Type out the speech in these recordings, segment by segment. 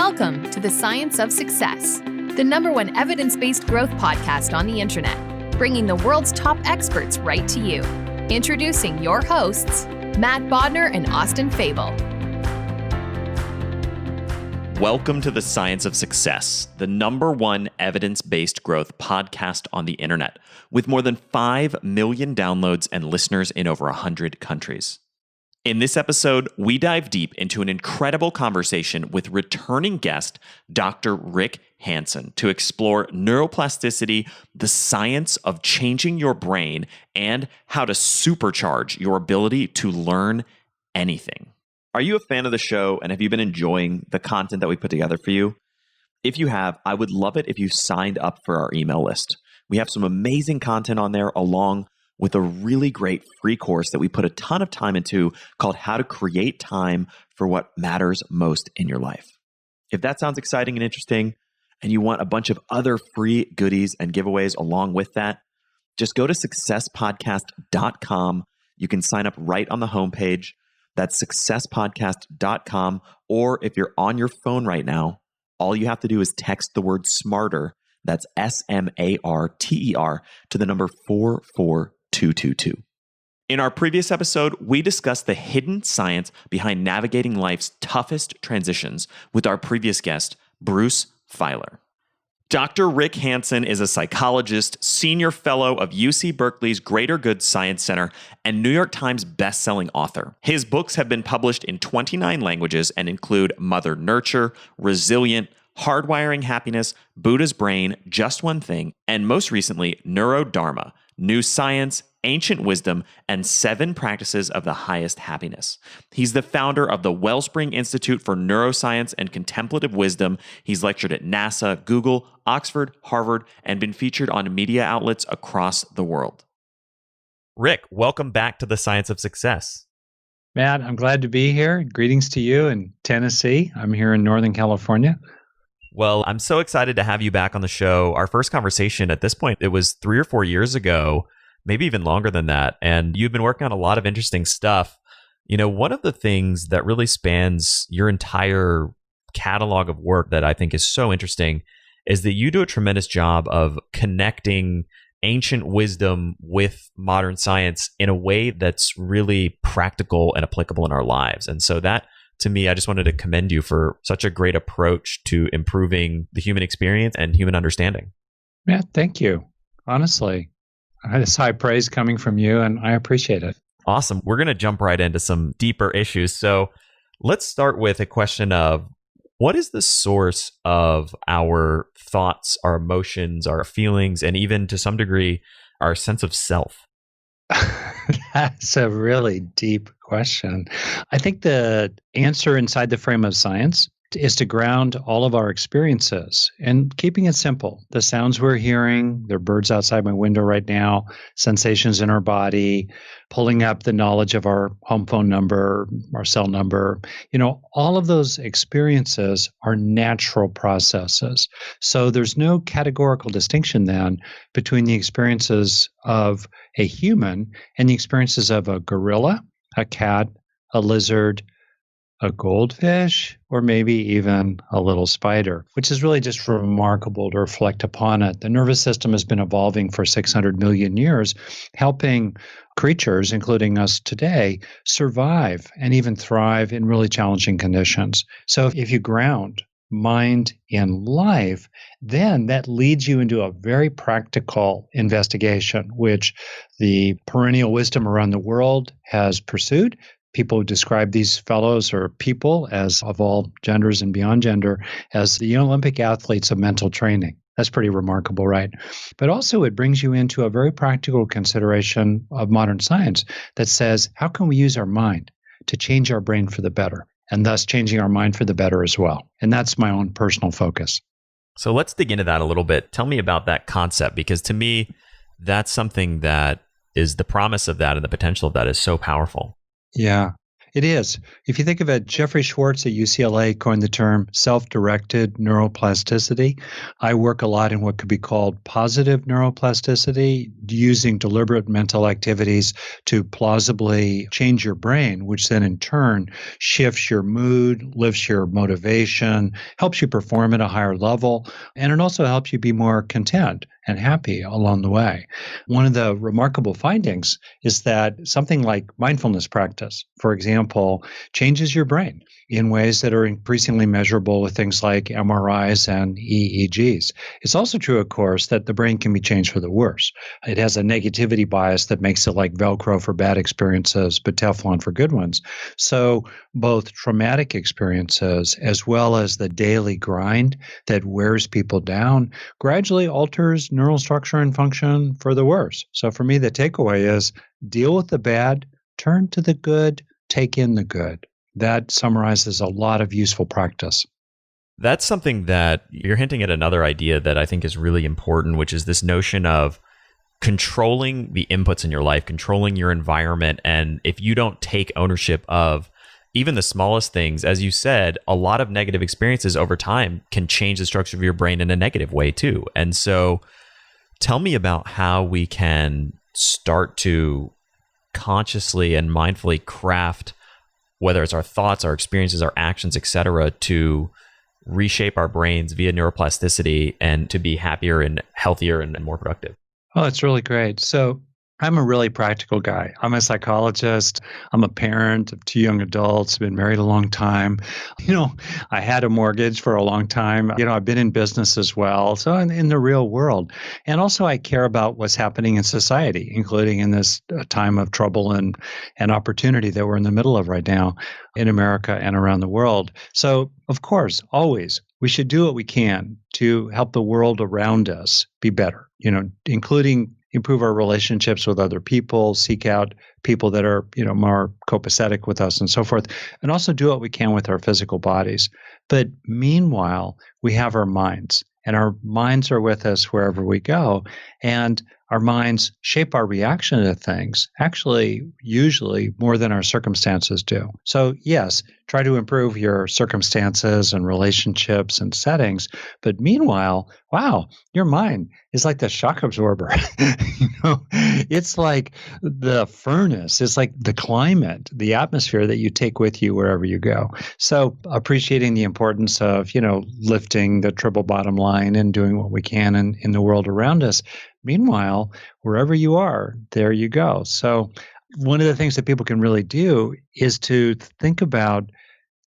Welcome to the Science of Success, the #1 evidence-based growth podcast on the internet, bringing the world's top experts right to you. Introducing your hosts, Matt Bodner and Austin Fable. Welcome to the Science of Success, the #1 evidence-based growth podcast on the internet, with more than 5 million downloads and listeners in over 100 countries. In this episode, we dive deep into an incredible conversation with returning guest, Dr. Rick Hanson, to explore neuroplasticity, the science of changing your brain, and how to supercharge your ability to learn anything. Are you a fan of the show, and have you been enjoying the content that we put together for you? If you have, I would love it if you signed up for our email list. We have some amazing content on there, along with a really great free course that we put a ton of time into called How to Create Time for What Matters Most in Your Life. If that sounds exciting and interesting, and you want a bunch of other free goodies and giveaways along with that, just go to successpodcast.com. You can sign up right on the homepage. That's successpodcast.com. Or if you're on your phone right now, all you have to do is text the word SMARTER, that's SMARTER, to the number 44222. In our previous episode, we discussed the hidden science behind navigating life's toughest transitions with our previous guest, Bruce Feiler. Dr. Rick Hanson is a psychologist, senior fellow of UC Berkeley's Greater Good Science Center, and New York Times bestselling author. His books have been published in 29 languages and include Mother Nurture, Resilient, Hardwiring Happiness, Buddha's Brain, Just One Thing, and most recently, Neurodharma, New Science, Ancient Wisdom, and 7 Practices of the Highest Happiness. He's the founder of the Wellspring Institute for Neuroscience and Contemplative Wisdom. He's lectured at NASA, Google, Oxford, Harvard, and been featured on media outlets across the world. Rick, welcome back to the Science of Success. Matt, I'm glad to be here. Greetings to you in Tennessee. I'm here in Northern California. Well, I'm so excited to have you back on the show. Our first conversation at this point, it was 3 or 4 years ago, maybe even longer than that. And you've been working on a lot of interesting stuff. You know, one of the things that really spans your entire catalog of work that I think is so interesting is that you do a tremendous job of connecting ancient wisdom with modern science in a way that's really practical and applicable in our lives. And so that, to me, I just wanted to commend you for such a great approach to improving the human experience and human understanding. Yeah, thank you. Honestly, it's high praise coming from you, and I appreciate it. Awesome. We're going to jump right into some deeper issues. So let's start with a question of, what is the source of our thoughts, our emotions, our feelings, and even to some degree, our sense of self? That's a really deep question. I think the answer inside the frame of science is to ground all of our experiences and keeping it simple. The sounds we're hearing, there are birds outside my window right now, sensations in our body, pulling up the knowledge of our home phone number, our cell number, all of those experiences are natural processes. So there's no categorical distinction then between the experiences of a human and the experiences of a gorilla, a cat, a lizard, a goldfish, or maybe even a little spider, which is really just remarkable to reflect upon it. The nervous system has been evolving for 600 million years, helping creatures, including us today, survive and even thrive in really challenging conditions. So if you ground mind in life, then that leads you into a very practical investigation, which the perennial wisdom around the world has pursued. People describe these fellows or people, as of all genders and beyond gender, as the Olympic athletes of mental training. That's pretty remarkable, right? But also it brings you into a very practical consideration of modern science that says, how can we use our mind to change our brain for the better, and thus changing our mind for the better as well? And that's my own personal focus. So let's dig into that a little bit. Tell me about that concept, because to me, that's something that is the promise of that and the potential of that is so powerful. Yeah. It is. If you think of it, Jeffrey Schwartz at UCLA coined the term self-directed neuroplasticity. I work a lot in what could be called positive neuroplasticity, using deliberate mental activities to plausibly change your brain, which then in turn shifts your mood, lifts your motivation, helps you perform at a higher level, and it also helps you be more content and happy along the way. One of the remarkable findings is that something like mindfulness practice, for example, changes your brain in ways that are increasingly measurable with things like MRIs and EEGs. It's also true, of course, that the brain can be changed for the worse. It has a negativity bias that makes it like Velcro for bad experiences, but Teflon for good ones. So both traumatic experiences as well as the daily grind that wears people down gradually alters neural structure and function for the worse. So for me, the takeaway is deal with the bad, turn to the good, take in the good. That summarizes a lot of useful practice. That's something that you're hinting at another idea that I think is really important, which is this notion of controlling the inputs in your life, controlling your environment. And if you don't take ownership of even the smallest things, as you said, a lot of negative experiences over time can change the structure of your brain in a negative way too. And so tell me about how we can start to consciously and mindfully craft, whether it's our thoughts, our experiences, our actions, etc., to reshape our brains via neuroplasticity and to be happier and healthier and more productive. Oh, that's really great. So I'm a really practical guy. I'm a psychologist. I'm a parent of two young adults, been married a long time. I had a mortgage for a long time. I've been in business as well. So in the real world. And also I care about what's happening in society, including in this time of trouble and opportunity that we're in the middle of right now in America and around the world. So of course, always, we should do what we can to help the world around us be better, including improve our relationships with other people, seek out people that are, more copacetic with us and so forth, and also do what we can with our physical bodies. But meanwhile, we have our minds, and our minds are with us wherever we go. And our minds shape our reaction to things, actually, usually more than our circumstances do. So yes, try to improve your circumstances and relationships and settings. But meanwhile, wow, your mind is like the shock absorber. It's like the furnace. It's like the climate, the atmosphere that you take with you wherever you go. So appreciating the importance of, lifting the triple bottom line and doing what we can in the world around us. Meanwhile, wherever you are, there you go. So one of the things that people can really do is to think about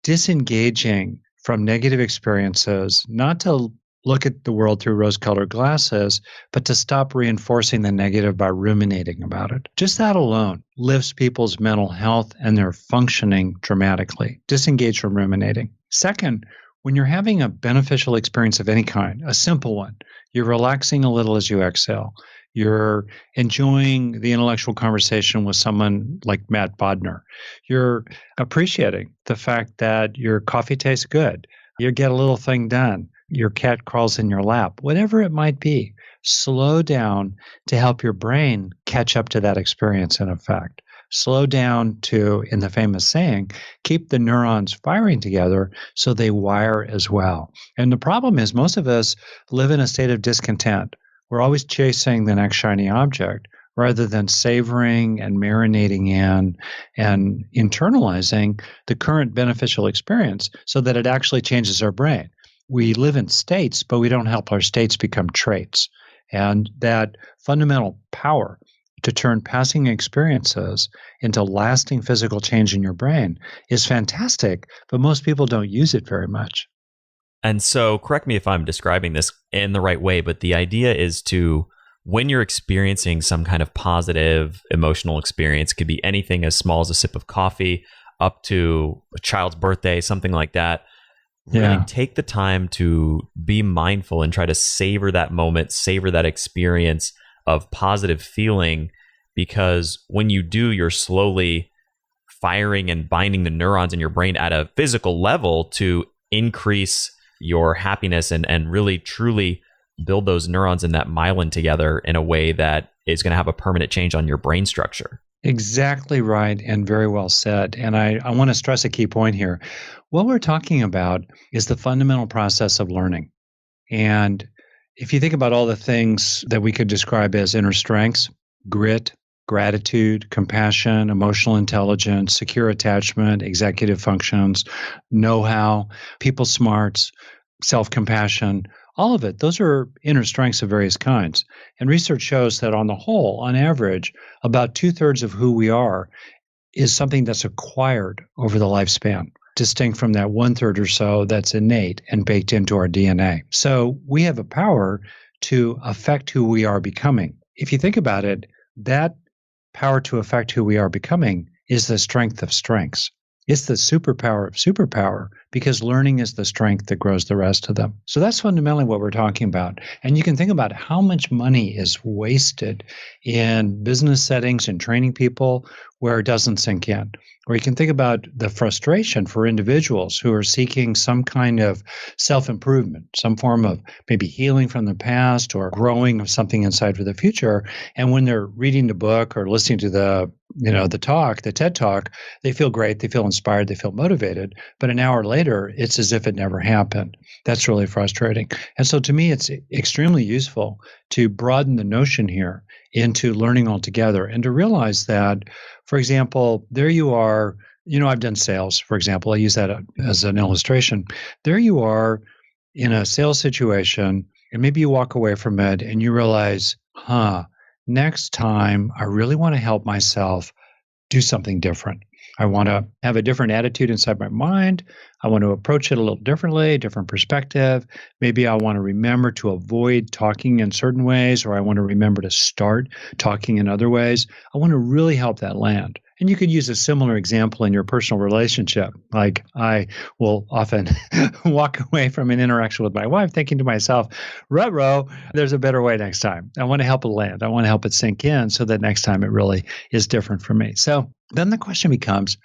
disengaging from negative experiences, not to look at the world through rose-colored glasses, but to stop reinforcing the negative by ruminating about it. Just that alone lifts people's mental health and their functioning dramatically. Disengage from ruminating. Second, when you're having a beneficial experience of any kind, a simple one, you're relaxing a little as you exhale. You're enjoying the intellectual conversation with someone like Matt Bodner. You're appreciating the fact that your coffee tastes good. You get a little thing done. Your cat crawls in your lap. Whatever it might be, slow down to help your brain catch up to that experience in effect. Slow down to, in the famous saying, keep the neurons firing together so they wire as well. And the problem is most of us live in a state of discontent. We're always chasing the next shiny object rather than savoring and marinating in and internalizing the current beneficial experience so that it actually changes our brain. We live in states, but we don't help our states become traits. And that fundamental power to turn passing experiences into lasting physical change in your brain is fantastic, but most people don't use it very much. And so, correct me if I'm describing this in the right way, but the idea is to, when you're experiencing some kind of positive emotional experience, it could be anything as small as a sip of coffee up to a child's birthday, something like that. Really take the time to be mindful and try to savor that moment, savor that experience of positive feeling, because when you do, you're slowly firing and binding the neurons in your brain at a physical level to increase your happiness and really truly build those neurons and that myelin together in a way that is going to have a permanent change on your brain structure. Exactly right, and very well said. And I want to stress a key point here. What we're talking about is the fundamental process of learning. And if you think about all the things that we could describe as inner strengths, grit, gratitude, compassion, emotional intelligence, secure attachment, executive functions, know how, people smarts, self compassion, all of it, those are inner strengths of various kinds. And research shows that on the whole, on average, about 2/3 of who we are is something that's acquired over the lifespan, distinct from that 1/3 or so that's innate and baked into our DNA. So we have a power to affect who we are becoming. If you think about it, that power to affect who we are becoming is the strength of strengths. It's the superpower of superpower because learning is the strength that grows the rest of them. So that's fundamentally what we're talking about. And you can think about how much money is wasted in business settings and training people where it doesn't sink in. Or you can think about the frustration for individuals who are seeking some kind of self-improvement, some form of maybe healing from the past or growing of something inside for the future. And when they're reading the book or listening to the TED Talk, they feel great, they feel inspired, they feel motivated. But an hour later, it's as if it never happened. That's really frustrating. And so to me, it's extremely useful to broaden the notion here into learning altogether and to realize that, for example, there you are, I've done sales, for example, I use that as an illustration. There you are in a sales situation, and maybe you walk away from it and you realize, next time I really want to help myself do something different. I want to have a different attitude inside my mind. I want to approach it a little differently, different perspective. Maybe I want to remember to avoid talking in certain ways, or I want to remember to start talking in other ways. I want to really help that land. And you could use a similar example in your personal relationship. Like I will often walk away from an interaction with my wife thinking to myself, ruh-roh, there's a better way next time. I want to help it land. I want to help it sink in so that next time it really is different for me. So then the question becomes,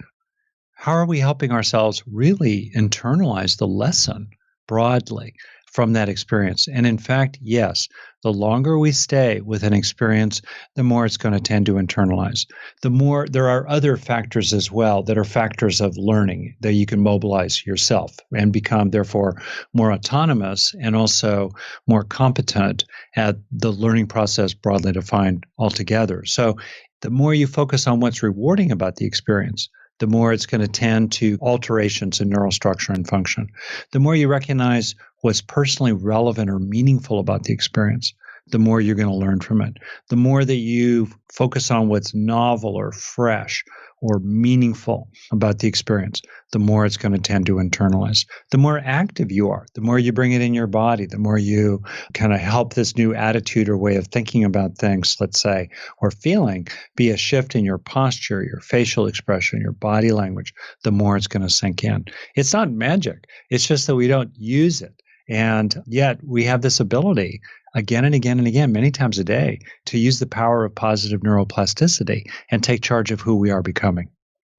how are we helping ourselves really internalize the lesson broadly from that experience? And in fact, yes, the longer we stay with an experience, the more it's going to tend to internalize. The more there are other factors as well that are factors of learning that you can mobilize yourself and become, therefore, more autonomous and also more competent at the learning process broadly defined altogether. So the more you focus on what's rewarding about the experience, the more it's going to tend to alterations in neural structure and function. The more you recognize what's personally relevant or meaningful about the experience, the more you're going to learn from it. The more that you focus on what's novel or fresh or meaningful about the experience, the more it's going to tend to internalize. The more active you are, the more you bring it in your body, the more you kind of help this new attitude or way of thinking about things, let's say, or feeling, be a shift in your posture, your facial expression, your body language, the more it's going to sink in. It's not magic. It's just that we don't use it. And yet we have this ability again and again and again, many times a day, to use the power of positive neuroplasticity and take charge of who we are becoming.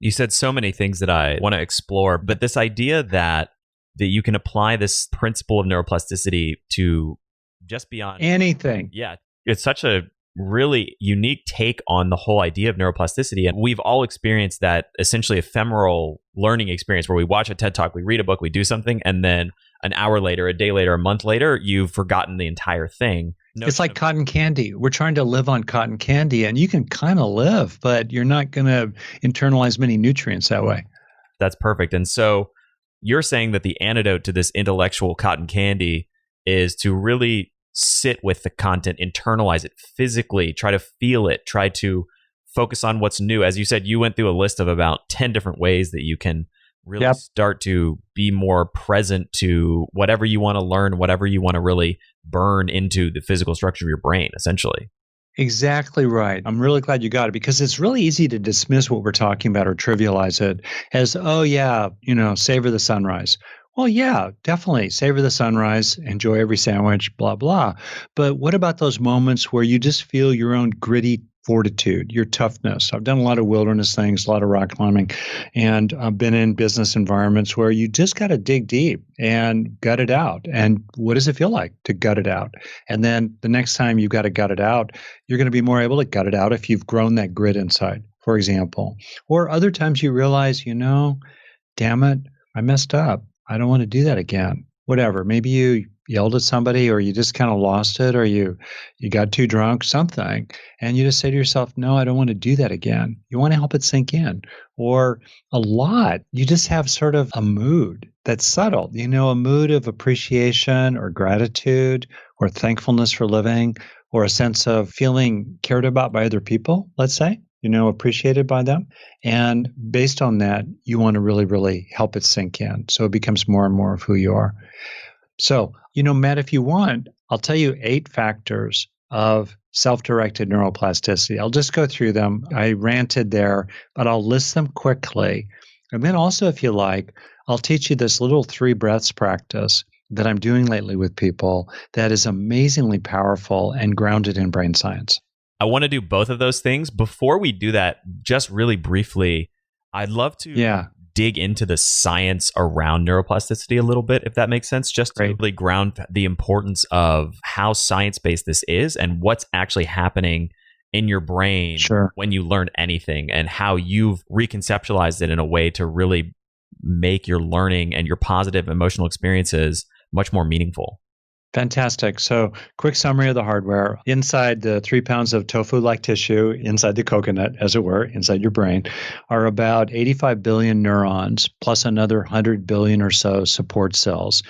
You said so many things that I want to explore, but this idea that you can apply this principle of neuroplasticity to just beyond anything. Yeah, it's such a really unique take on the whole idea of neuroplasticity. And we've all experienced that essentially ephemeral learning experience where we watch a TED Talk, we read a book, we do something, and then an hour later, a day later, a month later, you've forgotten the entire thing. It's like cotton candy. We're trying to live on cotton candy, and you can kind of live, but you're not going to internalize many nutrients that way. That's perfect. And so you're saying that the antidote to this intellectual cotton candy is to really sit with the content, internalize it physically, try to feel it, try to focus on what's new. As you said, you went through a list of about 10 different ways that you can really start to be more present to whatever you want to learn, whatever you want to really burn into the physical structure of your brain, essentially. Exactly right. I'm really glad you got it because it's really easy to dismiss what we're talking about or trivialize it as, oh yeah, savor the sunrise. Well, yeah, definitely savor the sunrise, enjoy every sandwich, blah, blah. But what about those moments where you just feel your own gritty fortitude, your toughness? I've done a lot of wilderness things, a lot of rock climbing, and I've been in business environments where you just got to dig deep and gut it out. And what does it feel like to gut it out? And then the next time you've got to gut it out, you're going to be more able to gut it out if you've grown that grit inside. for example. Or other times you realize, damn it, I messed up. I don't want to do that again. Whatever. Maybe you yelled at somebody or you just kind of lost it or you got too drunk, something. And you just say to yourself, no, I don't want to do that again. You want to help it sink in. Or a lot, you just have sort of a mood that's subtle, a mood of appreciation or gratitude or thankfulness for living or a sense of feeling cared about by other people, let's say, appreciated by them. And based on that, you want to really, really help it sink in. So it becomes more and more of who you are. So, Matt, if you want, I'll tell you 8 factors of self-directed neuroplasticity. I'll just go through them. I ranted there, but I'll list them quickly. And then also, if you like, I'll teach you this little 3 breaths practice that I'm doing lately with people that is amazingly powerful and grounded in brain science. I want to do both of those things. Before we do that, just really briefly, I'd love to dig into the science around neuroplasticity a little bit, if that makes sense, just to really ground the importance of how science-based this is and what's actually happening in your brain when you learn anything and how you've reconceptualized it in a way to really make your learning and your positive emotional experiences much more meaningful. Fantastic. So quick summary of the hardware. Inside the 3 pounds of tofu-like tissue, inside the coconut, as it were, inside your brain, are about 85 billion neurons, plus another 100 billion or so support cells.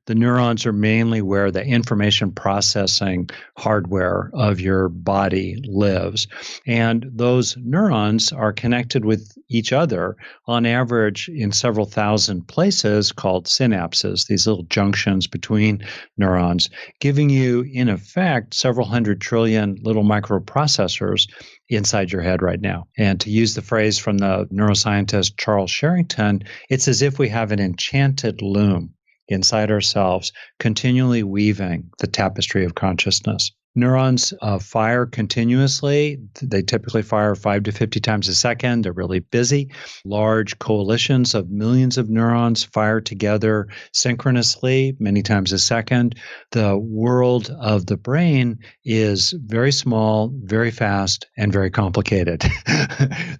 The neurons are mainly where the information processing hardware of your body lives. And those neurons are connected with each other on average in several thousand places called synapses, these little junctions between neurons, giving you, in effect, several 100 trillion little microprocessors inside your head right now. And to use the phrase from the neuroscientist Charles Sherrington, it's as if we have an enchanted loom inside ourselves, continually weaving the tapestry of consciousness. Neurons fire continuously. They typically fire 5 to 50 times a second. They're really busy. Large coalitions of millions of neurons fire together synchronously many times a second. The world of the brain is very small, very fast, and very complicated.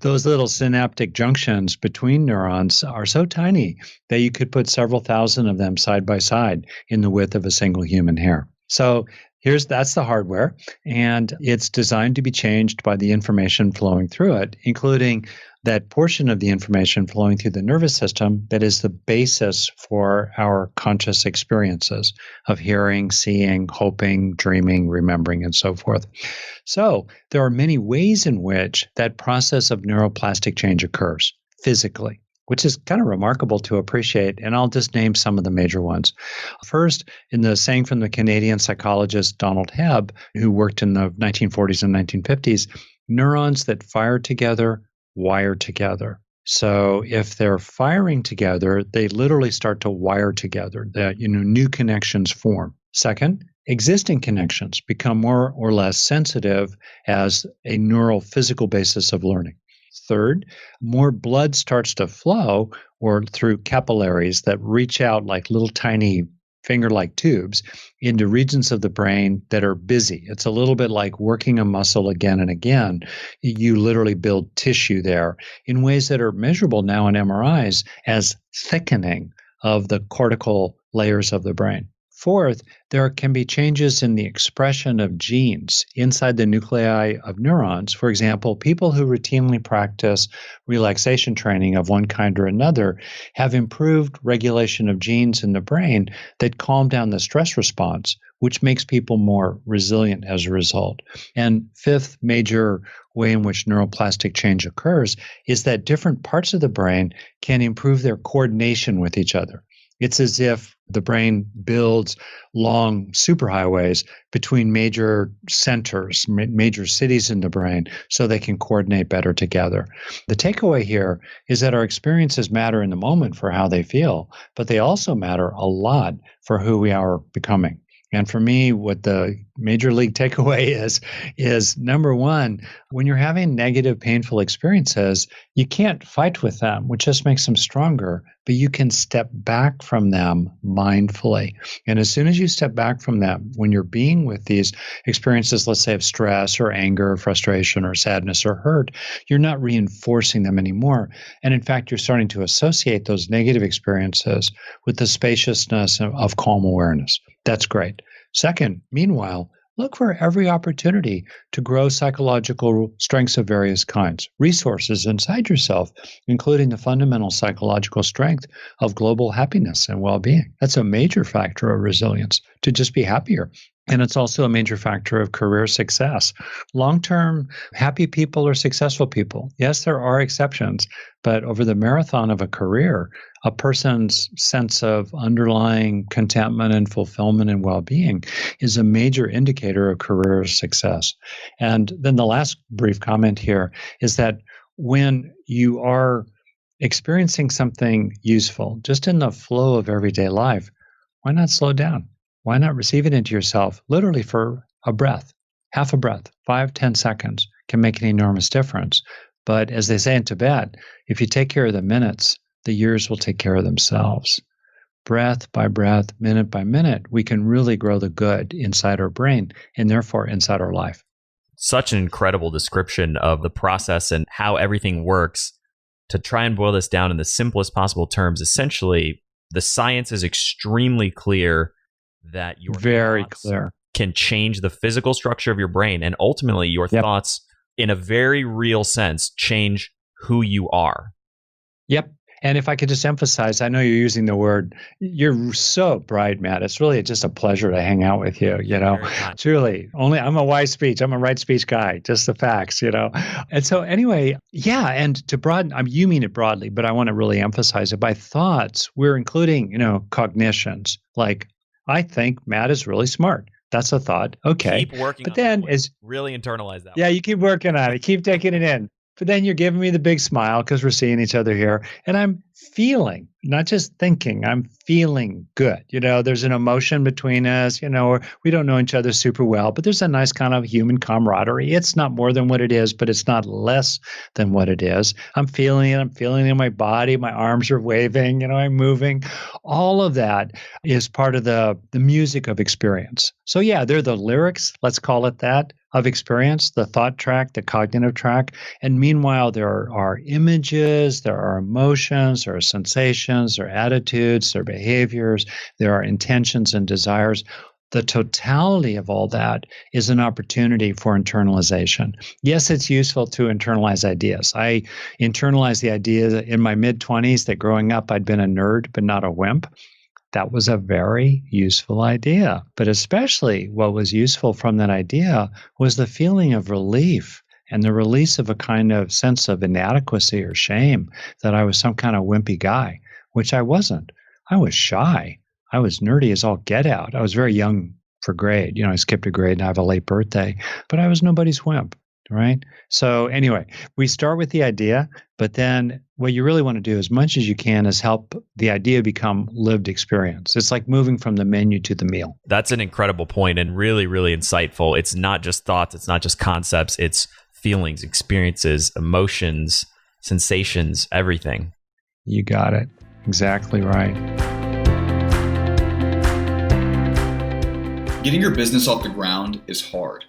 Those little synaptic junctions between neurons are so tiny that you could put several thousand of them side by side in the width of a single human hair. So that's the hardware, and it's designed to be changed by the information flowing through it, including that portion of the information flowing through the nervous system that is the basis for our conscious experiences of hearing, seeing, hoping, dreaming, remembering, and so forth. So there are many ways in which that process of neuroplastic change occurs physically, which is kind of remarkable to appreciate. And I'll just name some of the major ones. First, in the saying from the Canadian psychologist Donald Hebb, who worked in the 1940s and 1950s, neurons that fire together wire together. So if they're firing together, they literally start to wire together. New connections form. Second, existing connections become more or less sensitive as a neural physical basis of learning. Third, more blood starts to flow or through capillaries that reach out like little tiny finger-like tubes into regions of the brain that are busy. It's a little bit like working a muscle again and again. You literally build tissue there in ways that are measurable now in MRIs as thickening of the cortical layers of the brain. Fourth, there can be changes in the expression of genes inside the nuclei of neurons. For example, people who routinely practice relaxation training of one kind or another have improved regulation of genes in the brain that calm down the stress response, which makes people more resilient as a result. And fifth major way in which neuroplastic change occurs is that different parts of the brain can improve their coordination with each other. It's as if the brain builds long superhighways between major centers, major cities in the brain, so they can coordinate better together. The takeaway here is that our experiences matter in the moment for how they feel, but they also matter a lot for who we are becoming. And for me, what the major league takeaway is number one, when you're having negative, painful experiences, you can't fight with them, which just makes them stronger, but you can step back from them mindfully. And as soon as you step back from them, when you're being with these experiences, let's say of stress or anger or frustration or sadness or hurt, you're not reinforcing them anymore. And in fact, you're starting to associate those negative experiences with the spaciousness of calm awareness. That's great. Second, meanwhile, look for every opportunity to grow psychological strengths of various kinds, resources inside yourself, including the fundamental psychological strength of global happiness and well-being. That's a major factor of resilience, to just be happier. And it's also a major factor of career success. Long-term, happy people are successful people. Yes, there are exceptions, but over the marathon of a career, a person's sense of underlying contentment and fulfillment and well-being is a major indicator of career success. And then the last brief comment here is that when you are experiencing something useful, just in the flow of everyday life, why not slow down? Why not receive it into yourself literally for a breath, half a breath, 5-10 seconds can make an enormous difference. But as they say in Tibet, if you take care of the minutes, the years will take care of themselves. Breath by breath, minute by minute, we can really grow the good inside our brain and therefore inside our life. Such an incredible description of the process and how everything works. To try and boil this down in the simplest possible terms, essentially, the science is extremely clear that your very thoughts clear can change the physical structure of your brain, and ultimately your thoughts, in a very real sense, change who you are. Yep. And if I could just emphasize, I know you're using the word, you're so bright, Matt. It's really just a pleasure to hang out with you, you know. It's really I'm a wise speech. I'm a right speech guy, just the facts, you know. And so anyway, yeah, and to broaden, you mean it broadly, but I want to really emphasize it. By thoughts, we're including, cognitions. Like, I think Matt is really smart. That's a thought. Okay. Keep working but on then that one. Really internalize that one. You keep working on it. Keep taking it in. But then you're giving me the big smile because we're seeing each other here. And I'm feeling, not just thinking, I'm feeling good. There's an emotion between us, we don't know each other super well, but there's a nice kind of human camaraderie. It's not more than what it is, but it's not less than what it is. I'm feeling it. I'm feeling it in my body. My arms are waving, I'm moving. All of that is part of the music of experience. So yeah, they're the lyrics, let's call it that, of experience, the thought track, the cognitive track. And meanwhile, there are images, there are emotions, there are sensations, there are attitudes, there are behaviors, there are intentions and desires. The totality of all that is an opportunity for internalization. Yes, it's useful to internalize ideas. I internalized the idea in my mid-20s that growing up I'd been a nerd but not a wimp. That was a very useful idea. But especially what was useful from that idea was the feeling of relief and the release of a kind of sense of inadequacy or shame that I was some kind of wimpy guy, which I wasn't. I was shy. I was nerdy as all get out. I was very young for grade. I skipped a grade and I have a late birthday, but I was nobody's wimp. Right? So anyway, we start with the idea, but then what you really want to do as much as you can is help the idea become lived experience. It's like moving from the menu to the meal. That's an incredible point and really, really insightful. It's not just thoughts. It's not just concepts. It's feelings, experiences, emotions, sensations, everything. You got it. Exactly right. Getting your business off the ground is hard.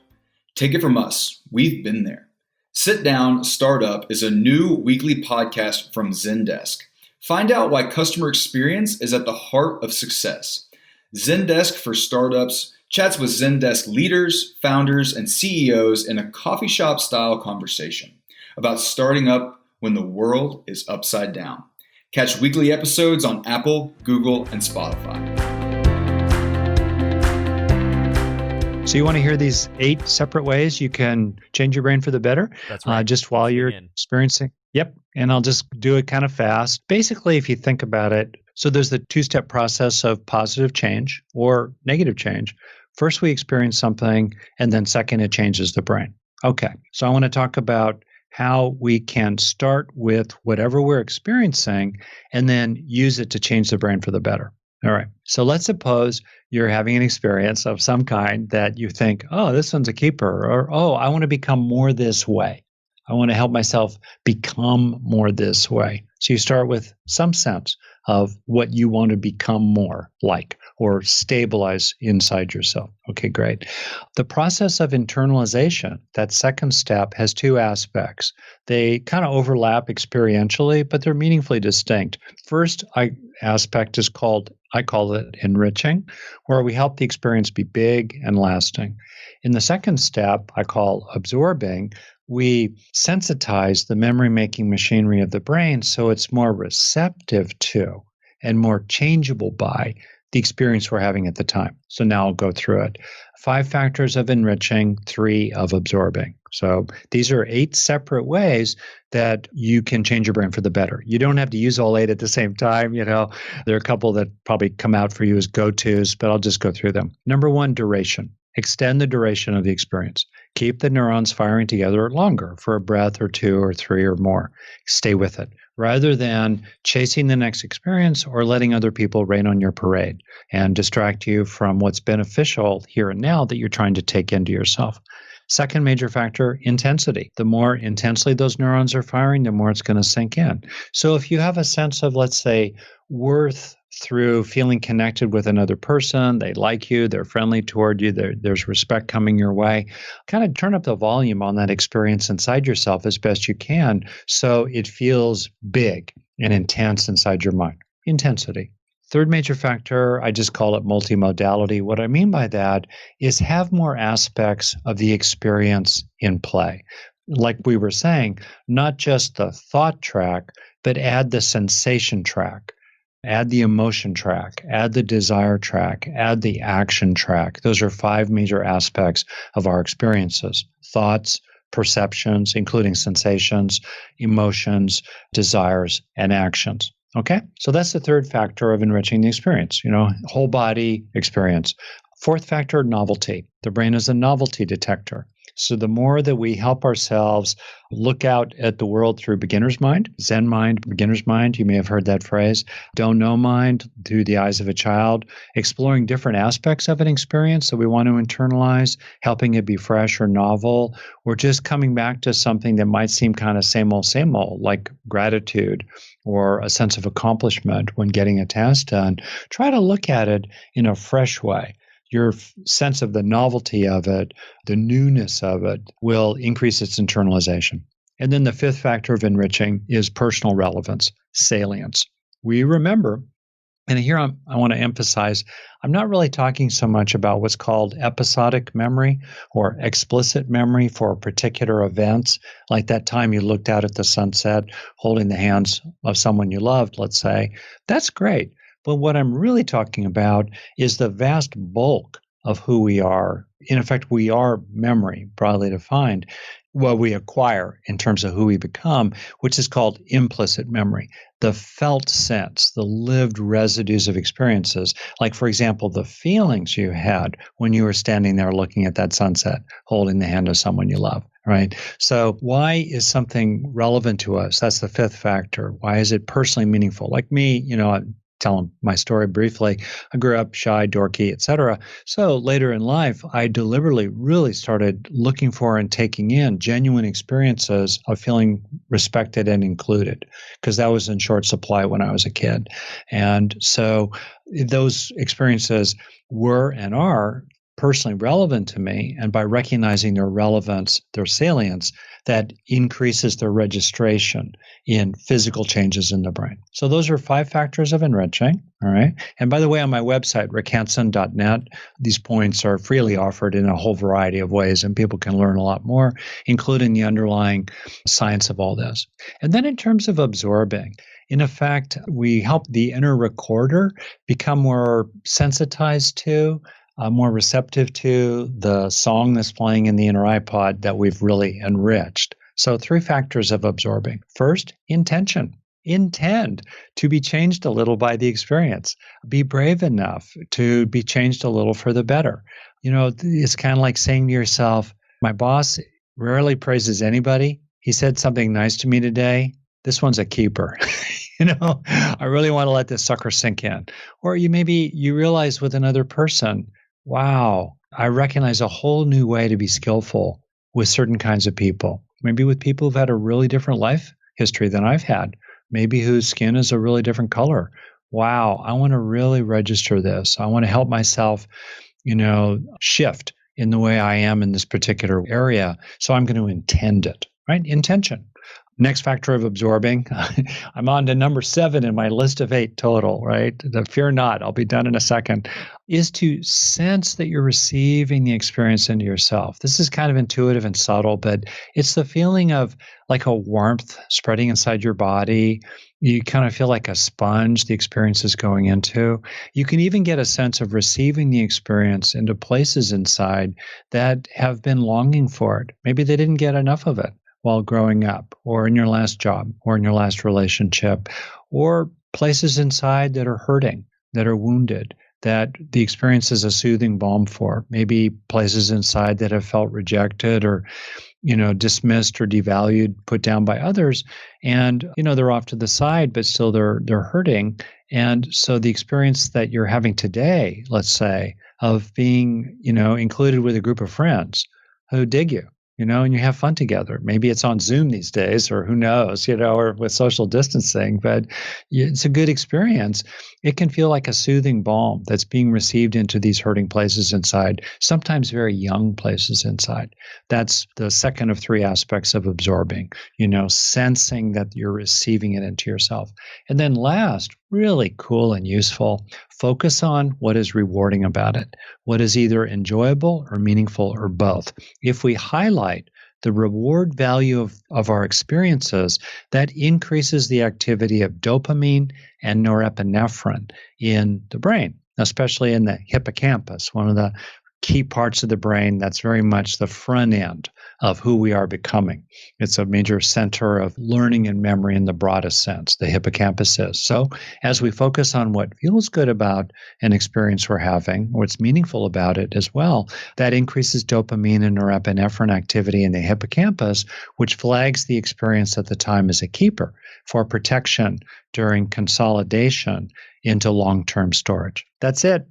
Take it from us. We've been there. Sit Down Startup is a new weekly podcast from Zendesk. Find out why customer experience is at the heart of success. Zendesk for Startups chats with Zendesk leaders, founders, and CEOs in a coffee shop style conversation about starting up when the world is upside down. Catch weekly episodes on Apple, Google, and Spotify. So you want to hear these 8 separate ways you can change your brain for the better? That's right. Just while you're experiencing. Yep. And I'll just do it kind of fast. Basically, if you think about it, so there's the 2-step process of positive change or negative change. First, we experience something, and then second, it changes the brain. Okay. So I want to talk about how we can start with whatever we're experiencing and then use it to change the brain for the better. All right. So let's suppose you're having an experience of some kind that you think, oh, this one's a keeper, or, oh, I want to become more this way. I want to help myself become more this way. So you start with some sense of what you want to become more like or stabilize inside yourself. Okay, great. The process of internalization, that second step, has two aspects. They kind of overlap experientially, but they're meaningfully distinct. First aspect is I call it enriching, where we help the experience be big and lasting. In the second step, I call absorbing, we sensitize the memory-making machinery of the brain so it's more receptive to and more changeable by the experience we're having at the time. So now I'll go through it. 5 factors of enriching, 3 of absorbing. So these are 8 separate ways that you can change your brain for the better. You don't have to use all 8 at the same time. There are a couple that probably come out for you as go-tos, but I'll just go through them. Number 1, duration. Extend the duration of the experience. Keep the neurons firing together longer for a breath or 2 or 3 or more. Stay with it, rather than chasing the next experience or letting other people rain on your parade and distract you from what's beneficial here and now that you're trying to take into yourself. Second major factor, intensity. The more intensely those neurons are firing, the more it's going to sink in. So if you have a sense of, let's say, worth through feeling connected with another person, they like you, they're friendly toward you, there's respect coming your way, kind of turn up the volume on that experience inside yourself as best you can so it feels big and intense inside your mind. Intensity. Third major factor, I just call it multimodality. What I mean by that is have more aspects of the experience in play. Like we were saying, not just the thought track, but add the sensation track. Add the emotion track, add the desire track, add the action track. Those are 5 major aspects of our experiences. Thoughts, perceptions, including sensations, emotions, desires, and actions. Okay? So that's the third factor of enriching the experience, whole body experience. Fourth factor, novelty. The brain is a novelty detector. So the more that we help ourselves look out at the world through beginner's mind, Zen mind, beginner's mind, you may have heard that phrase, don't know mind through the eyes of a child, exploring different aspects of an experience that we want to internalize, helping it be fresh or novel, or just coming back to something that might seem kind of same old, like gratitude or a sense of accomplishment when getting a task done. Try to look at it in a fresh way. Your sense of the novelty of it, the newness of it, will increase its internalization. And then the fifth factor of enriching is personal relevance, salience. We remember, and here I want to emphasize, I'm not really talking so much about what's called episodic memory or explicit memory for particular events, like that time you looked out at the sunset holding the hands of someone you loved, let's say. That's great. But what I'm really talking about is the vast bulk of who we are. In effect, we are memory, broadly defined, what we acquire in terms of who we become, which is called implicit memory. The felt sense, the lived residues of experiences, like, for example, the feelings you had when you were standing there looking at that sunset, holding the hand of someone you love. Right? So why is something relevant to us? That's the fifth factor. Why is it personally meaningful? Like me, tell them my story briefly. I grew up shy, dorky, etc. So later in life, I deliberately really started looking for and taking in genuine experiences of feeling respected and included, because that was in short supply when I was a kid. And so those experiences were and are personally relevant to me, and by recognizing their relevance, their salience, that increases their registration in physical changes in the brain. So those are 5 factors of enriching, all right? And by the way, on my website, rickhanson.net, these points are freely offered in a whole variety of ways, and people can learn a lot more, including the underlying science of all this. And then in terms of absorbing, in effect, we help the inner recorder become more sensitized to, more receptive to the song that's playing in the inner iPod that we've really enriched. So 3 factors of absorbing. First, intention. Intend to be changed a little by the experience. Be brave enough to be changed a little for the better. It's kind of like saying to yourself, my boss rarely praises anybody. He said something nice to me today. This one's a keeper. I really want to let this sucker sink in. Or you realize with another person, wow, I recognize a whole new way to be skillful with certain kinds of people. Maybe with people who've had a really different life history than I've had, maybe whose skin is a really different color. Wow, I want to really register this. I want to help myself, shift in the way I am in this particular area. So I'm going to intend it, right? Intention. Next factor of absorbing, I'm on to number 7 in my list of 8 total, right? The fear not, I'll be done in a second, is to sense that you're receiving the experience into yourself. This is kind of intuitive and subtle, but it's the feeling of like a warmth spreading inside your body. You kind of feel like a sponge the experience is going into. You can even get a sense of receiving the experience into places inside that have been longing for it. Maybe they didn't get enough of it while growing up, or in your last job, or in your last relationship, or places inside that are hurting, that are wounded, that the experience is a soothing balm for. Maybe places inside that have felt rejected or dismissed or devalued, put down by others, and they're off to the side, but still they're hurting. And so the experience that you're having today, let's say, of being included with a group of friends who dig you, and you have fun together. Maybe it's on Zoom these days, or who knows, or with social distancing, but it's a good experience. It can feel like a soothing balm that's being received into these hurting places inside, sometimes very young places inside. That's the second of 3 aspects of absorbing, sensing that you're receiving it into yourself. And then last, really cool and useful, focus on what is rewarding about it, what is either enjoyable or meaningful or both. If we highlight the reward value of our experiences, that increases the activity of dopamine and norepinephrine in the brain, especially in the hippocampus, one of the key parts of the brain that's very much the front end of who we are becoming. It's a major center of learning and memory in the broadest sense, the hippocampus is. So as we focus on what feels good about an experience we're having, what's meaningful about it as well, that increases dopamine and norepinephrine activity in the hippocampus, which flags the experience at the time as a keeper for protection during consolidation into long-term storage. That's it.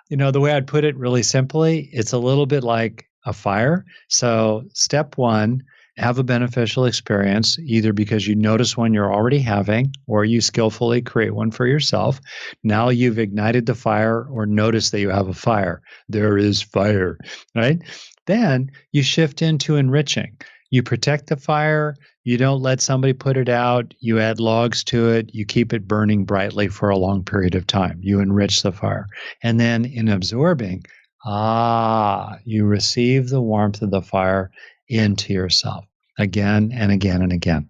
The way I'd put it really simply, it's a little bit like a fire. So step 1, have a beneficial experience, either because you notice one you're already having or you skillfully create one for yourself. Now you've ignited the fire or notice that you have a fire. There is fire, right? Then you shift into enriching. You protect the fire. You don't let somebody put it out. You add logs to it. You keep it burning brightly for a long period of time. You enrich the fire. And then in absorbing, you receive the warmth of the fire into yourself again and again and again.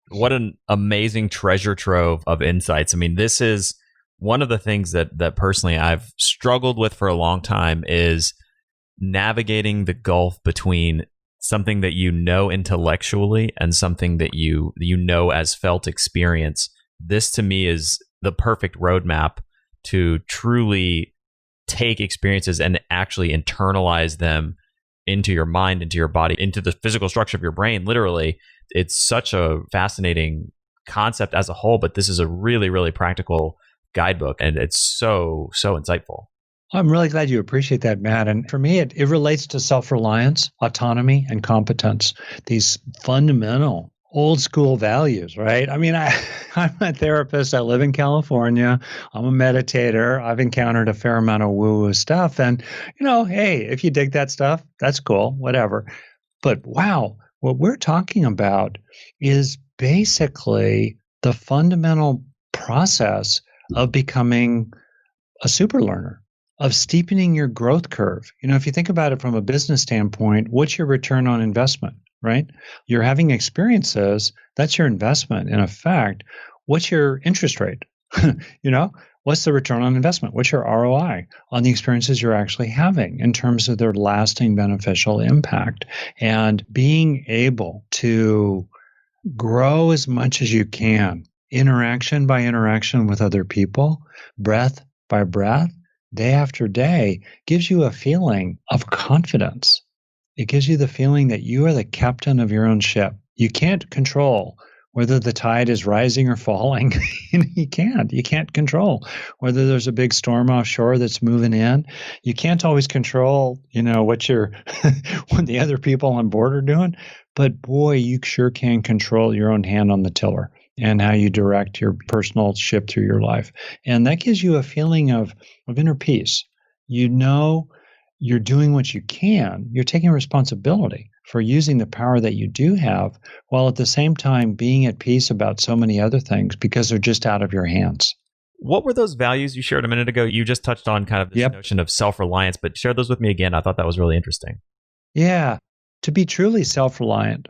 What an amazing treasure trove of insights. I mean, this is one of the things that personally I've struggled with for a long time is navigating the gulf between something that intellectually and something that you as felt experience. This to me is the perfect roadmap to truly take experiences and actually internalize them into your mind, into your body, into the physical structure of your brain. Literally, it's such a fascinating concept as a whole, but this is a really, really practical guidebook, and it's so insightful. I'm really glad you appreciate that, Matt. And for me, it relates to self-reliance, autonomy, and competence, these fundamental old school values, right? I mean, I'm a therapist. I live in California. I'm a meditator. I've encountered a fair amount of woo-woo stuff. And, hey, if you dig that stuff, that's cool, whatever. But wow, what we're talking about is basically the fundamental process of becoming a super learner, of steepening your growth curve. If you think about it from a business standpoint, what's your return on investment, right? You're having experiences, that's your investment. In effect, what's your interest rate? What's the return on investment? What's your ROI on the experiences you're actually having in terms of their lasting beneficial impact? And being able to grow as much as you can, interaction by interaction with other people, breath by breath, day after day, gives you a feeling of confidence. It gives you the feeling that you are the captain of your own ship. You can't control Whether the tide is rising or falling, you can't control. Whether there's a big storm offshore that's moving in, you can't always control, what what the other people on board are doing. But boy, you sure can control your own hand on the tiller and how you direct your personal ship through your life. And that gives you a feeling of inner peace. You know you're doing what you can. You're taking responsibility for using the power that you do have, while at the same time being at peace about so many other things because they're just out of your hands. What were those values you shared a minute ago? You just touched on kind of this notion of self-reliance, but share those with me again. I thought that was really interesting. Yeah. To be truly self-reliant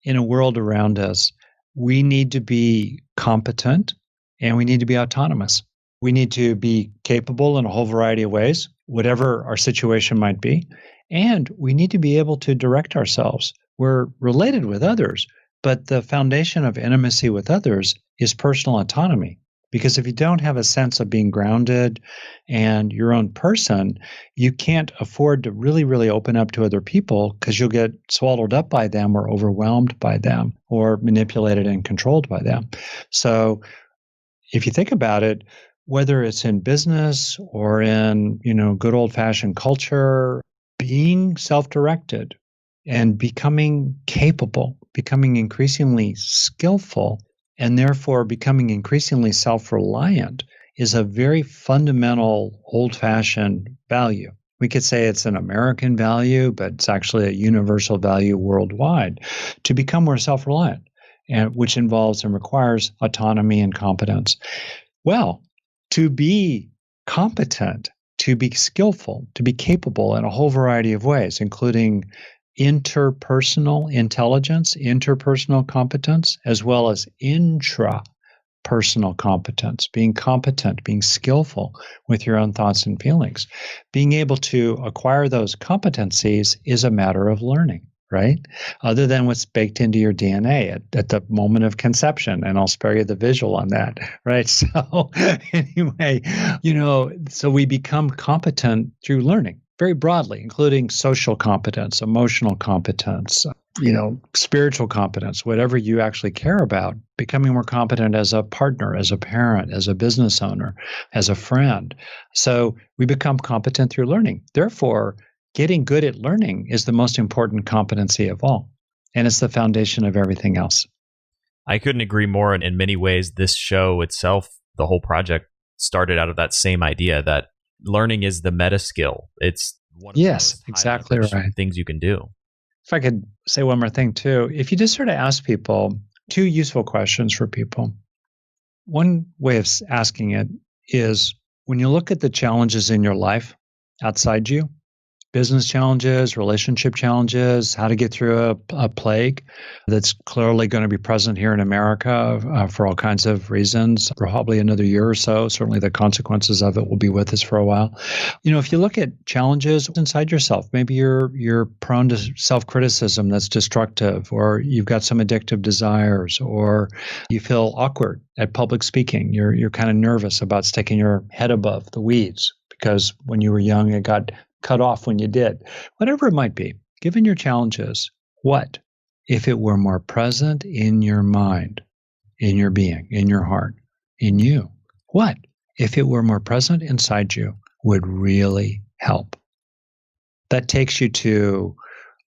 in a world around us, we need to be competent and we need to be autonomous. We need to be capable in a whole variety of ways, whatever our situation might be. And we need to be able to direct ourselves. We're related with others, but the foundation of intimacy with others is personal autonomy. Because if you don't have a sense of being grounded and your own person, you can't afford to really, really open up to other people because you'll get swallowed up by them or overwhelmed by them or manipulated and controlled by them. So if you think about it, whether it's in business or in, good old-fashioned culture, being self-directed and becoming capable, becoming increasingly skillful, and therefore becoming increasingly self-reliant is a very fundamental, old-fashioned value. We could say it's an American value, but it's actually a universal value worldwide, to become more self-reliant, and which involves and requires autonomy and competence. Well, to be competent, to be skillful, to be capable in a whole variety of ways, including interpersonal intelligence, interpersonal competence, as well as intrapersonal competence, being competent, being skillful with your own thoughts and feelings. Being able to acquire those competencies is a matter of learning, right? Other than what's baked into your DNA at the moment of conception. And I'll spare you the visual on that, right? So anyway, so we become competent through learning very broadly, including social competence, emotional competence, spiritual competence, whatever you actually care about, becoming more competent as a partner, as a parent, as a business owner, as a friend. So we become competent through learning. Therefore, getting good at learning is the most important competency of all. And it's the foundation of everything else. I couldn't agree more. In many ways, this show itself, the whole project started out of that same idea that learning is the meta skill. It's one of the most exactly right things you can do. If I could say one more thing too, if you just sort of ask people two useful questions for people. One way of asking it is when you look at the challenges in your life outside you, business challenges, relationship challenges, how to get through a plague that's clearly going to be present here in America for all kinds of reasons, probably another year or so. Certainly the consequences of it will be with us for a while. If you look at challenges inside yourself, maybe you're prone to self-criticism that's destructive, or you've got some addictive desires, or you feel awkward at public speaking. You're kind of nervous about sticking your head above the weeds because when you were young, it got cut off when you did. Whatever it might be, given your challenges, what if it were more present in your mind, in your being, in your heart, in you? What if it were more present inside you would really help? That takes you to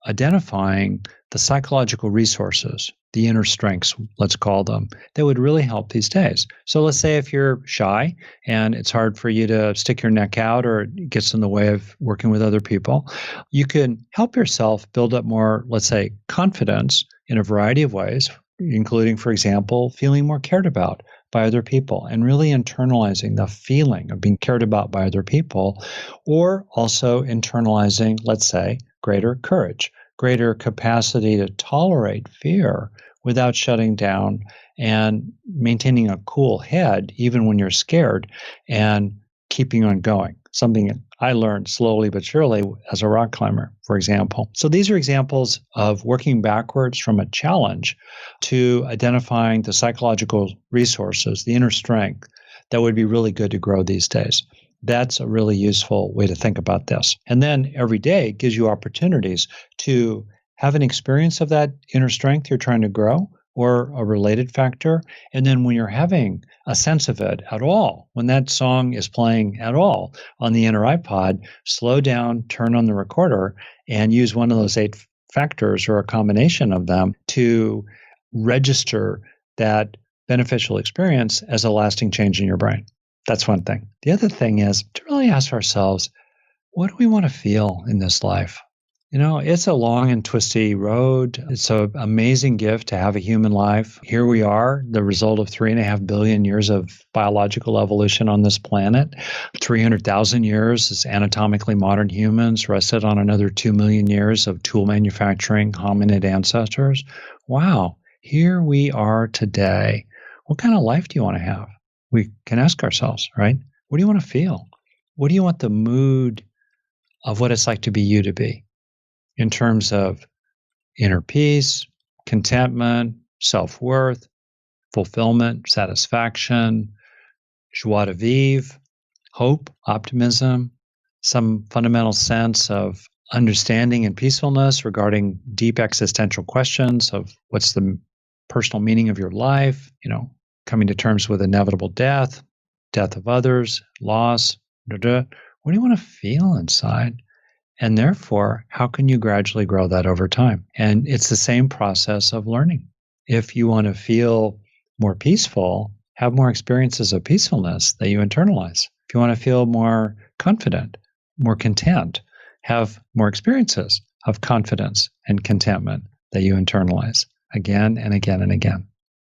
identifying the psychological resources, the inner strengths, let's call them, that would really help these days. So let's say if you're shy and it's hard for you to stick your neck out or it gets in the way of working with other people, you can help yourself build up more, let's say, confidence in a variety of ways, including, for example, feeling more cared about by other people and really internalizing the feeling of being cared about by other people, or also internalizing, let's say, greater courage, greater capacity to tolerate fear without shutting down and maintaining a cool head even when you're scared and keeping on going. Something I learned slowly but surely as a rock climber, for example. So these are examples of working backwards from a challenge to identifying the psychological resources, the inner strength that would be really good to grow these days. That's a really useful way to think about this. And then every day gives you opportunities to have an experience of that inner strength you're trying to grow, or a related factor. And then when you're having a sense of it at all, when that song is playing at all on the inner iPod, slow down, turn on the recorder, and use one of those 8 factors or a combination of them to register that beneficial experience as a lasting change in your brain. That's one thing. The other thing is to really ask ourselves, what do we want to feel in this life? It's a long and twisty road. It's an amazing gift to have a human life. Here we are, the result of 3.5 billion years of biological evolution on this planet. 300,000 years as anatomically modern humans, rested on another 2 million years of tool manufacturing hominid ancestors. Wow, here we are today. What kind of life do you want to have? We can ask ourselves, right? What do you want to feel? What do you want the mood of what it's like to be you to be? In terms of inner peace, contentment, self-worth, fulfillment, satisfaction, joie de vivre, hope, optimism, some fundamental sense of understanding and peacefulness regarding deep existential questions of what's the personal meaning of your life, coming to terms with inevitable death of others, loss. What do you want to feel inside? And therefore, how can you gradually grow that over time? And it's the same process of learning. If you want to feel more peaceful, have more experiences of peacefulness that you internalize. If you want to feel more confident, more content, have more experiences of confidence and contentment that you internalize again and again and again.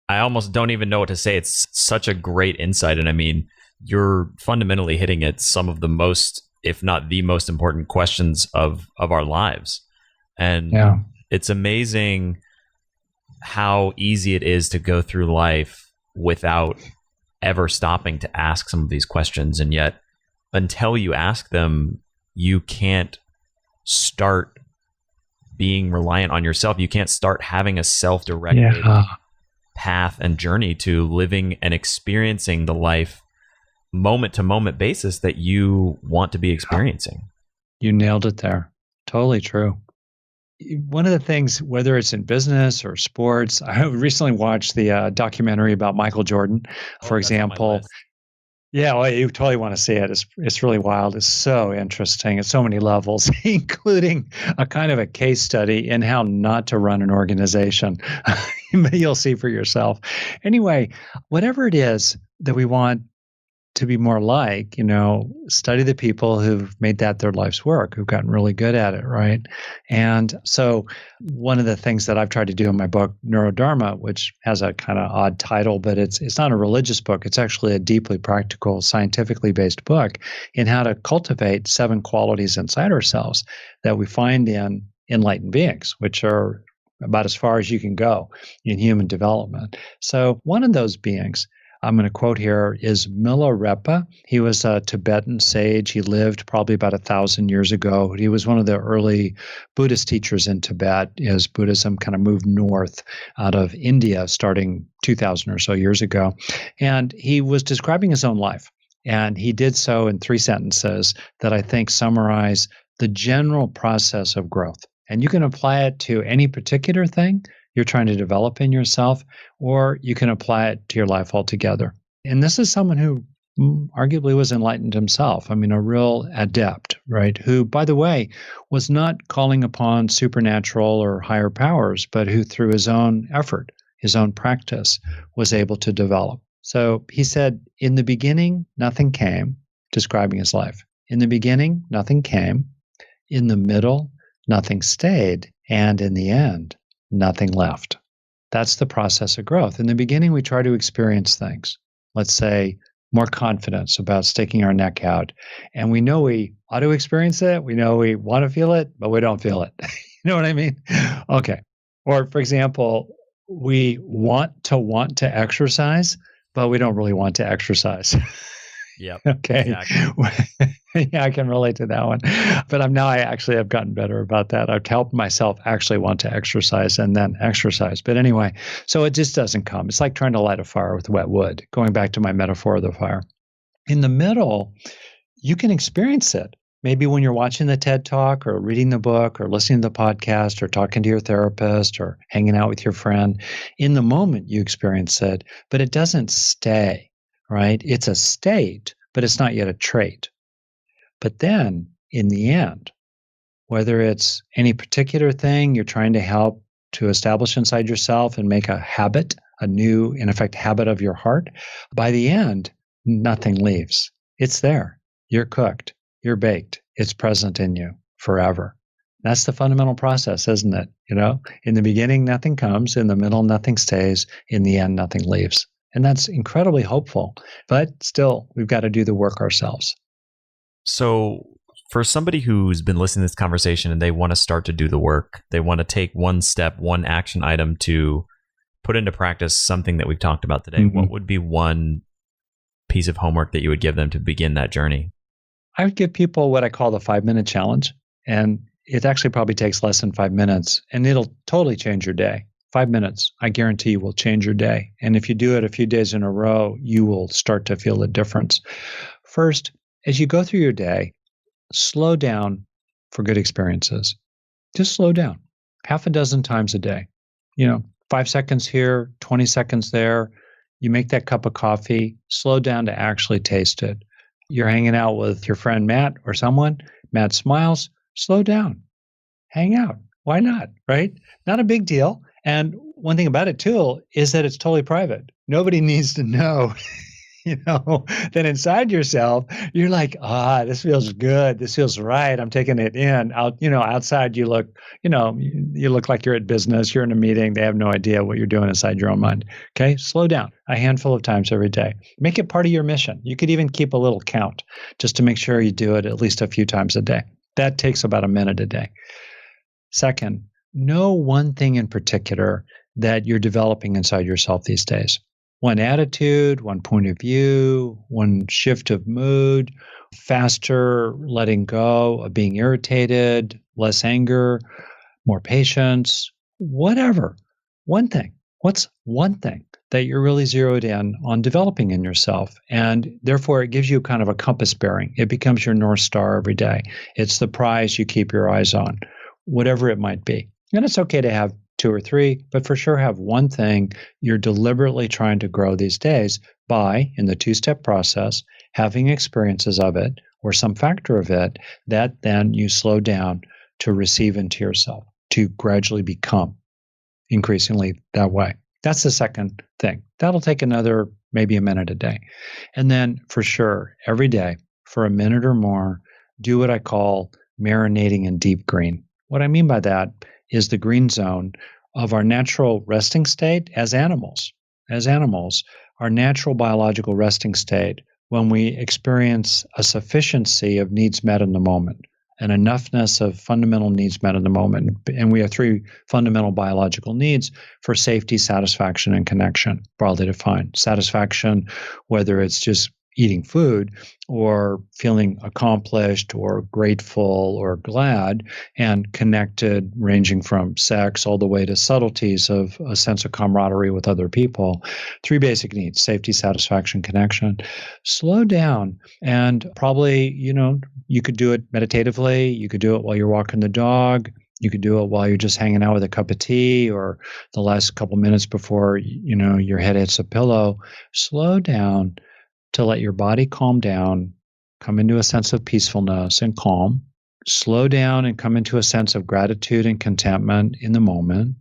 I almost don't even know what to say. It's such a great insight. And I mean, you're fundamentally hitting at some of the most, if not the most important questions of our lives. And It's amazing how easy it is to go through life without ever stopping to ask some of these questions. And yet, until you ask them, you can't start being reliant on yourself. You can't start having a self-directed path and journey to living and experiencing the life moment to moment basis that you want to be experiencing. You nailed it there. Totally true. One of the things, whether it's in business or sports, I recently watched the documentary about Michael Jordan, for example. Yeah, well, you totally want to see it. It's really wild. It's so interesting at so many levels, including a kind of a case study in how not to run an organization. You'll see for yourself. Anyway, whatever it is that we want to be more like, study the people who've made that their life's work, who've gotten really good at it, right? And so one of the things that I've tried to do in my book, Neurodharma, which has a kind of odd title, but it's not a religious book. It's actually a deeply practical, scientifically based book in how to cultivate 7 qualities inside ourselves that we find in enlightened beings, which are about as far as you can go in human development. So one of those beings, I'm going to quote here, is Milarepa. He was a Tibetan sage. He lived probably about 1,000 years ago. He was one of the early Buddhist teachers in Tibet as Buddhism kind of moved north out of India starting 2,000 or so years ago. And he was describing his own life. And he did so in 3 sentences that I think summarize the general process of growth. And you can apply it to any particular thing you're trying to develop in yourself, or you can apply it to your life altogether. And this is someone who arguably was enlightened himself. I mean, a real adept, right? Who, by the way, was not calling upon supernatural or higher powers, but who through his own effort, his own practice, was able to develop. So he said, in the beginning, nothing came, describing his life. In the beginning, nothing came. In the middle, nothing stayed. And in the end, nothing left. That's the process of growth. In the beginning, we try to experience things. Let's say more confidence about sticking our neck out. And we know we ought to experience it. We know we want to feel it, but we don't feel it. You know what I mean? Okay. Or for example, we want to exercise, but we don't really want to exercise. Yep. Okay. Exactly. Yeah, I can relate to that one. But I actually have gotten better about that. I've helped myself actually want to exercise and then exercise. But anyway, so it just doesn't come. It's like trying to light a fire with wet wood, going back to my metaphor of the fire. In the middle, you can experience it, Maybe when you're watching the TED Talk or reading the book or listening to the podcast or talking to your therapist or hanging out with your friend, in the moment you experience it, but it doesn't stay, right? It's a state, but it's not yet a trait. But then in the end, whether it's any particular thing you're trying to help to establish inside yourself and make a habit, a new, in effect, habit of your heart, by the end, nothing leaves. It's there. You're cooked. You're baked. It's present in you forever. That's the fundamental process, isn't it? In the beginning, nothing comes. In the middle, nothing stays. In the end, nothing leaves. And that's incredibly hopeful. But still, we've got to do the work ourselves. So for somebody who's been listening to this conversation and they want to start to do the work, they want to take one step, one action item to put into practice something that we've talked about today, what would be one piece of homework that you would give them to begin that journey? I would give people what I call the 5-minute challenge. And it actually probably takes less than 5 minutes, and it'll totally change your day. 5 minutes, I guarantee you, will change your day. And if you do it a few days in a row, you will start to feel the difference. First, as you go through your day, slow down for good experiences. Just slow down half a dozen times a day. 5 seconds here, 20 seconds there. You make that cup of coffee, slow down to actually taste it. You're hanging out with your friend Matt or someone. Matt smiles, slow down. Hang out. Why not, right? Not a big deal. And one thing about it, too, is that it's totally private. Nobody needs to know, that inside yourself, you're like, this feels good. This feels right. I'm taking it in. Outside you look, you look like you're at business. You're in a meeting. They have no idea what you're doing inside your own mind. Okay, slow down a handful of times every day. Make it part of your mission. You could even keep a little count just to make sure you do it at least a few times a day. That takes about a minute a day. Second, know one thing in particular that you're developing inside yourself these days. One attitude, one point of view, one shift of mood, faster letting go of being irritated, less anger, more patience, whatever. One thing. What's one thing that you're really zeroed in on developing in yourself? And therefore, it gives you kind of a compass bearing. It becomes your North Star every day. It's the prize you keep your eyes on, whatever it might be. And it's okay to have 2 or 3, but for sure have one thing you're deliberately trying to grow these days by, in the 2-step process, having experiences of it or some factor of it that then you slow down to receive into yourself, to gradually become increasingly that way. That's the second thing. That'll take another, maybe a minute a day. And then for sure, every day for a minute or more, do what I call marinating in deep green. What I mean by that is the green zone of our natural resting state as animals. As animals, our natural biological resting state when we experience a sufficiency of needs met in the moment, an enoughness of fundamental needs met in the moment. And we have 3 fundamental biological needs for safety, satisfaction, and connection, broadly defined. Satisfaction, whether it's just eating food or feeling accomplished or grateful or glad, and connected, ranging from sex all the way to subtleties of a sense of camaraderie with other people. 3 basic needs: safety, satisfaction, connection. Slow down, and probably, you could do it meditatively. You could do it while you're walking the dog. You could do it while you're just hanging out with a cup of tea, or the last couple minutes before, your head hits a pillow. Slow down to let your body calm down, come into a sense of peacefulness and calm. Slow down and come into a sense of gratitude and contentment in the moment.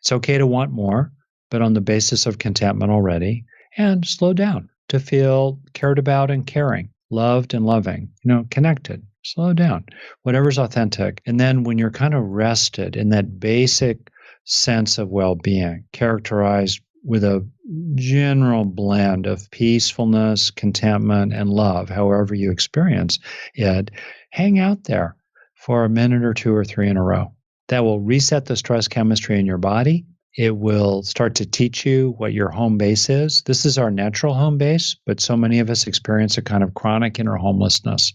It's okay to want more, but on the basis of contentment already. And slow down to feel cared about and caring, loved and loving, connected. Slow down, whatever's authentic. And then when you're kind of rested in that basic sense of well-being, characterized with a general blend of peacefulness, contentment, and love, however you experience it, hang out there for a minute or 2 or 3 in a row. That will reset the stress chemistry in your body. It will start to teach you what your home base is. This is our natural home base, but so many of us experience a kind of chronic inner homelessness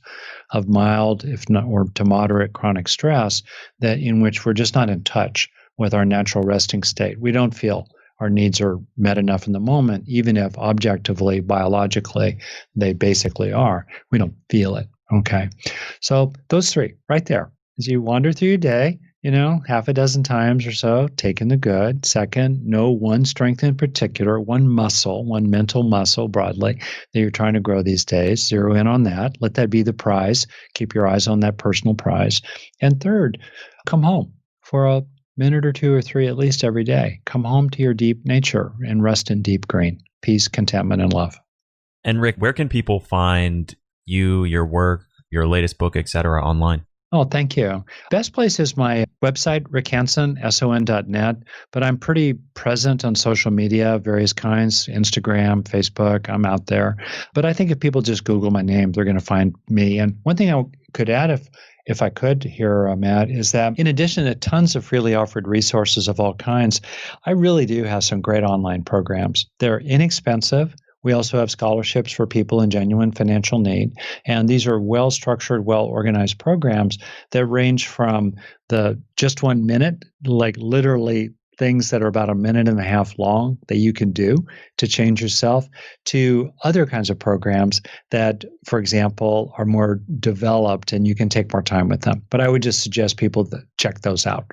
of mild, if not, or to moderate chronic stress, that in which we're just not in touch with our natural resting state. We don't feel our needs are met enough in the moment, even if objectively, biologically, they basically are. We don't feel it. Okay. So those three right there, as you wander through your day, half a dozen times or so, take in the good. Second, know one strength in particular, one muscle, one mental muscle broadly that you're trying to grow these days. Zero in on that. Let that be the prize. Keep your eyes on that personal prize. And third, come home for a minute or two or three at least every day. Come home to your deep nature and rest in deep green. Peace, contentment, and love. And Rick, where can people find you, your work, your latest book, etc., online? Oh, thank you. Best place is my website, rickhanson.net, but I'm pretty present on social media of various kinds, Instagram, Facebook, I'm out there. But I think if people just Google my name, they're going to find me. And one thing I could add, if I could here, Matt, is that in addition to tons of freely offered resources of all kinds, I really do have some great online programs. They're inexpensive. We also have scholarships for people in genuine financial need. And these are well-structured, well-organized programs that range from the just 1 minute, like literally things that are about a minute and a half long that you can do to change yourself, to other kinds of programs that, for example, are more developed and you can take more time with them. But I would just suggest people that check those out.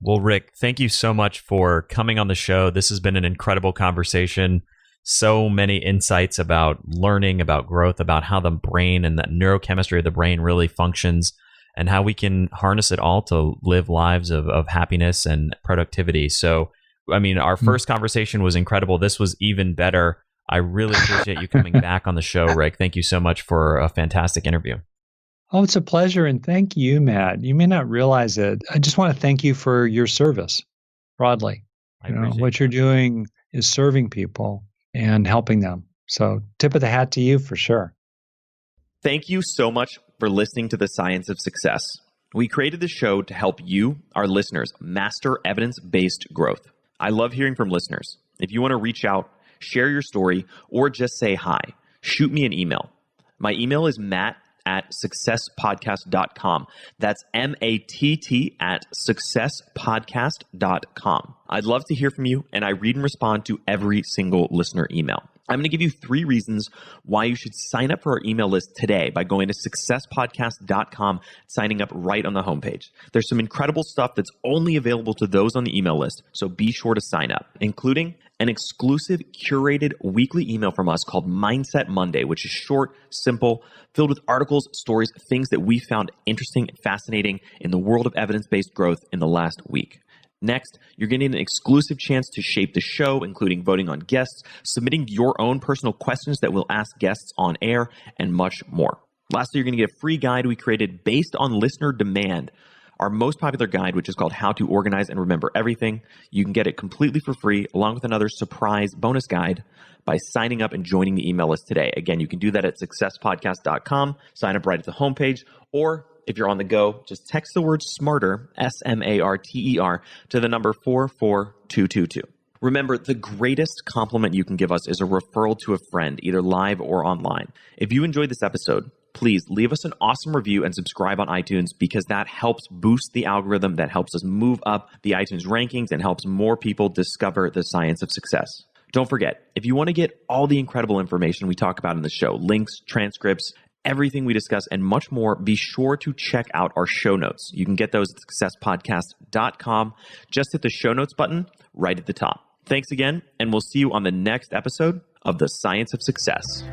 Well, Rick, thank you so much for coming on the show. This has been an incredible conversation. So many insights about learning, about growth, about how the brain and the neurochemistry of the brain really functions, and how we can harness it all to live lives of happiness and productivity. So, I mean, our first conversation was incredible. This was even better. I really appreciate you coming back on the show, Rick. Thank you so much for a fantastic interview. Oh, it's a pleasure. And thank you, Matt. You may not realize it. I just want to thank you for your service broadly. What you're doing is serving people and helping them. So tip of the hat to you for sure. Thank you so much for listening to The Science of Success. We created this show to help you, our listeners, master evidence-based growth. I love hearing from listeners. If you want to reach out, share your story, or just say hi, shoot me an email. My email is matt@successpodcast.com. That's matt@successpodcast.com. I'd love to hear from you, and I read and respond to every single listener email. I'm going to give you 3 reasons why you should sign up for our email list today by going to successpodcast.com, signing up right on the homepage. There's some incredible stuff that's only available to those on the email list, so be sure to sign up, including an exclusive curated weekly email from us called Mindset Monday, which is short, simple, filled with articles, stories, things that we found interesting and fascinating in the world of evidence-based growth in the last week. Next, you're getting an exclusive chance to shape the show, including voting on guests, submitting your own personal questions that we'll ask guests on air, and much more. Lastly, you're going to get a free guide we created based on listener demand, our most popular guide, which is called How to Organize and Remember Everything. You can get it completely for free, along with another surprise bonus guide by signing up and joining the email list today. Again, you can do that at successpodcast.com, sign up right at the homepage, or if you're on the go, just text the word SMARTER, SMARTER, to the number 44222. Remember, the greatest compliment you can give us is a referral to a friend, either live or online. If you enjoyed this episode, please leave us an awesome review and subscribe on iTunes, because that helps boost the algorithm, that helps us move up the iTunes rankings and helps more people discover the science of success. Don't forget, if you want to get all the incredible information we talk about in the show, links, transcripts, everything we discuss, and much more, be sure to check out our show notes. You can get those at successpodcast.com. Just hit the show notes button right at the top. Thanks again, and we'll see you on the next episode of The Science of Success.